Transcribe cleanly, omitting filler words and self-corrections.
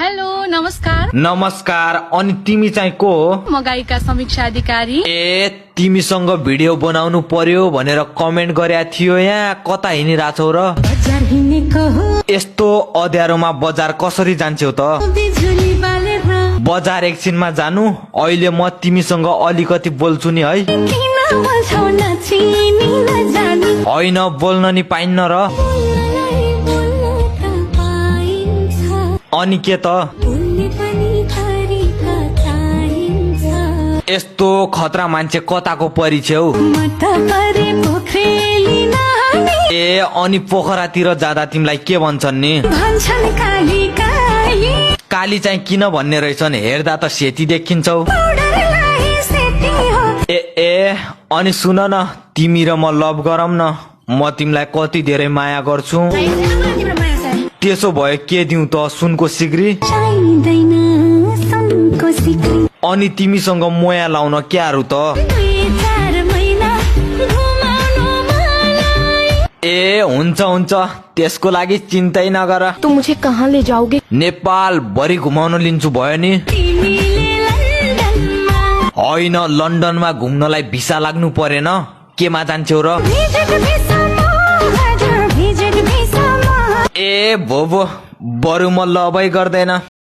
Hello नमस्कार। नमस्कार। अनि तिमी चाहिँ को हो? म गायिका समीक्षा अधिकारी। ए तिमीसँग भिडियो बनाउनु पर्यो भनेर कमेन्ट गरेका थियो। यहाँ कता हिँडिरहेछौ र? यस्तो अँध्यारोमा बजार कसरी जान्छौ त? बजार एकछिनमा जानु। अहिले म तिमीसँग अलिकति बोल्छु नि है। होइन बोल्न नि पाइन्न र। अनि के त? यस्तो खतरा मान्छे कताको परिछौ? ए अनि पोखरातिर जाँदा तिमीलाई के भन्छन् नि? काली चाहिँ किन भन्ने रहेछन्? हेर्दा त सेती देखिन्छौ। ए अनि सुन न, तिमी र म लभ गरौँ न। म तिमीलाई कति धेरै माया गर्छु। त्यसो भए के दिउँ त? सुनको सिक्री? अनि तिमीसँग मोया लाउन क्याहरू त? ए हुन्छ हुन्छ, त्यसको लागि चिन्तै नगर। तुम मुझे कहाँ ले जाओगे? नेपाल भरि घुमाउन लिन्छु भयो नि। होइन लन्डनमा घुम्नलाई भिसा लाग्नु परेन। केमा जान्छौ र? ए भो बरु म लबै गर्दैन।